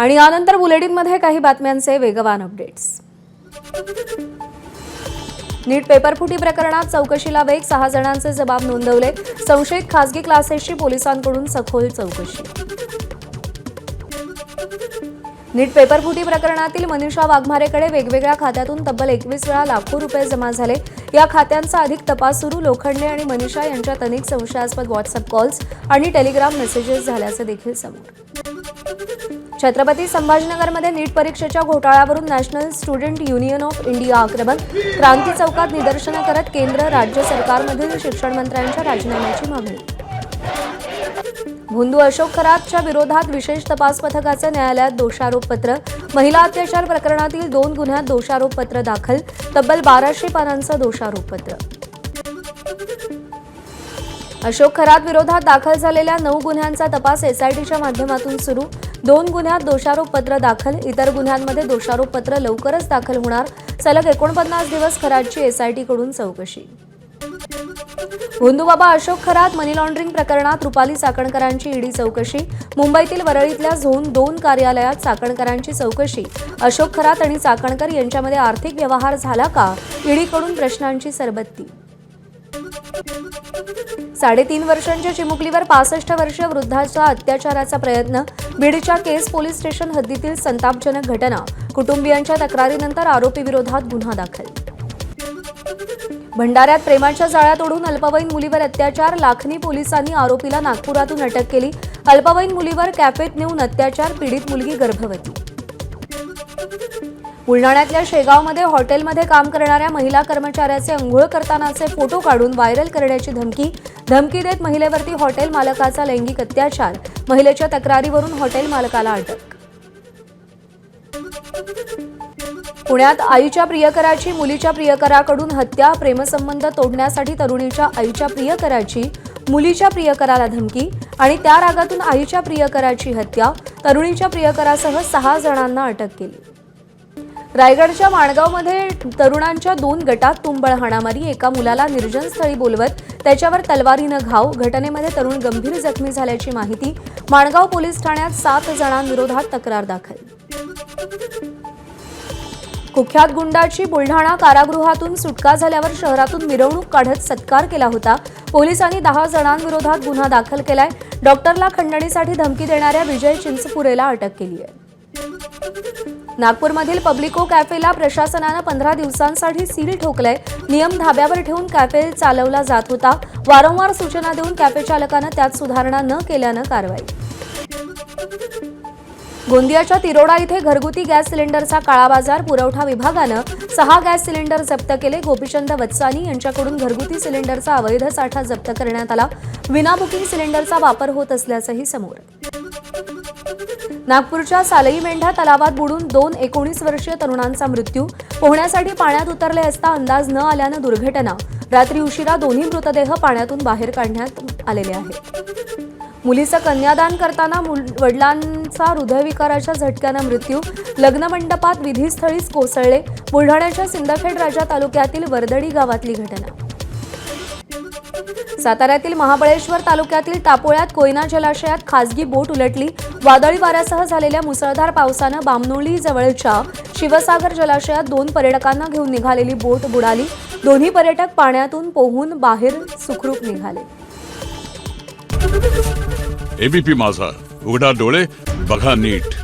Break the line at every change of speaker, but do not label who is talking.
आणि यानंतर बुलेटिनमध्ये काही बातम्यांचे वेगवान अपडेट्स। नीट पेपरफुटी प्रकरणात चौकशीला वेग, 6 जणांचे जबाब नोंदवले। संशयित खासगी क्लासेसची पोलिसांकडून सखोल चौकशी। नीट पेपरफुटी प्रकरणातील मनीषा वाघमारेकडे वेगवेगळ्या खात्यातून तब्बल 21 वेळा लाखो रुपये जमा झाले। या खात्यांचा अधिक तपास सुरू। लोखंडे आणि मनीषा यांच्यात अनेक संशयास्पद व्हॉट्सअप कॉल्स आणि टेलिग्राम मेसेजेस झाल्याचे देखील समोर। छत्रपती संभाजीनगरमध्ये नीट परीक्षेच्या घोटाळ्यावरून National Student Union of India आक्रमक। क्रांती चौकात निदर्शनं करत केंद्र राज्य सरकारमधील शिक्षण मंत्र्यांच्या राजीनाम्याची मागणी। भोंदू अशोक खरातच्या विरोधात विशेष तपास पथकाचे न्यायालयात दोषारोपपत्र। महिला अत्याचार प्रकरणातील 2 गुन्ह्यात दोषारोपपत्र दाखल। तब्बल 1200 पानांचं दोषारोपपत्र। अशोक खरात विरोधात दाखल झालेल्या 9 गुन्ह्यांचा तपास एसआयटीच्या माध्यमातून सुरू। 2 गुन्ह्यात दोषारोपपत्र दाखल। इतर गुन्ह्यांमध्ये दोषारोपपत्र लवकरच दाखल होणार। सलग 49 दिवस खरातची एसआयटीकडून चौकशी। भोंदूबाबा अशोक खरात मनी लॉन्ड्रिंग प्रकरणात रुपाली चाकणकरांची ईडी चौकशी। मुंबईतील वरळीतल्या झोन 2 कार्यालयात चाकणकरांची चौकशी। अशोक खरात आणि चाकणकर यांच्यामध्ये आर्थिक व्यवहार झाला का? ईडीकडून प्रश्नांची सरबत्ती। 3.5 वर्षांच्या चिमुकलीवर 65 वर्षीय वृद्धाच्या अत्याचाराचा प्रयत्न। बीडच्या केस पोलीस स्टेशन हद्दीतील संतापजनक घटना। कुटुंबियांच्या तक्रारीनंतर आरोपी विरोधात गुन्हा दाखल। भंडाऱ्यात प्रेमाच्या जाळ्यात ओढून अल्पवयीन मुलीवर अत्याचार। लाखनी पोलिसांनी आरोपीला नागपुरातून अटक केली। अल्पवयीन मुलीवर कॅफेत नेऊन अत्याचार। पीडित मुलगी गर्भवती। बुलढाण्यातल्या शेगावमध्ये हॉटेलमध्ये काम करणाऱ्या महिला कर्मचाऱ्याचे अंघोळ करतानाचे फोटो काढून व्हायरल करण्याची धमकी देत महिलेवरती हॉटेल मालकाचा लैंगिक अत्याचार। महिलेच्या तक्रारीवरून हॉटेल मालकाला अटक। पुण्यात आईच्या प्रियकराची मुलीच्या प्रियकराकडून हत्या। प्रेमसंबंध तोडण्यासाठी तरुणीच्या आईच्या प्रियकराची मुलीच्या प्रियकराला धमकी आणि त्या रागातून आईच्या प्रियकराची हत्या। तरुणीच्या प्रियकरासह 6 जणांना अटक केली। रायगडच्या माणगावमध्ये तरुणांच्या 2 गटात तुंबळ हाणामारी। एका मुलाला निर्जन स्थळी बोलवत त्याच्यावर तलवारीनं घाव। घटनेमध्ये तरुण गंभीर जखमी झाल्याची माहिती। माणगाव पोलीस ठाण्यात 7 जणांविरोधात तक्रार दाखल। कुख्यात गुंडाची बुलढाणा कारागृहातून सुटका झाल्यावर शहरातून मिरवणूक काढत सत्कार केला होता। पोलिसांनी 10 जणांविरोधात गुन्हा दाखल केलाय। डॉक्टरला खंडणीसाठी धमकी देणाऱ्या विजय चिंचपुरेला अटक केली आहे। नागपूरमधील पब्लिको कॅफेला प्रशासनानं 15 दिवसांसाठी सील ठोकलंय। नियम धाब्यावर ठेवून कॅफे चालवला जात होता। वारंवार सूचना देऊन कॅफे चालकानं त्यात सुधारणा न केल्यानं कारवाई। गोंदियाच्या तिरोडा इथे घरगुती गॅस सिलेंडरचा काळा बाजार। पुरवठा विभागानं 6 गॅस सिलेंडर जप्त केले। गोपीचंद वत्सानी यांच्याकडून घरगुती सिलेंडरचा अवैध साठा जप्त करण्यात आला। विना बुकिंग सिलेंडरचा वापर होत असल्याचंही समोर। नागपूरच्या सालई मेंढा तलावात बुडून 2 19 वर्षीय तरुणांचा मृत्यू। पोहण्यासाठी पाण्यात उतरले असता अंदाज न आल्यानं दुर्घटना। रात्री उशिरा दोन्ही मृतदेह पाण्यातून बाहेर काढण्यात आलेले आहेत। मुलीचं कन्यादान करताना वडिलांचा हृदयविकाराच्या झटक्यानं मृत्यू। लग्नमंडपात विधीस्थळीच कोसळले। बुलढाण्याच्या सिंदखेड राजा तालुक्यातील वरदडी गावातली घटना। साताऱ्यातील महाबळेश्वर तालुक्यातील तापोळ्यात कोयना जलाशयात खासगी बोट उलटली। वादळी वाऱ्यासह झालेल्या मुसळधार पावसानं बामणोली जवळच्या शिवसागर जलाशयात 2 पर्यटकांना घेऊन निघालेली बोट बुडाली। दोन्ही पर्यटक पाण्यातून पोहून बाहेर सुखरूप निघाले।
एबीपी माझा, उघडा डोळे बघा नीट।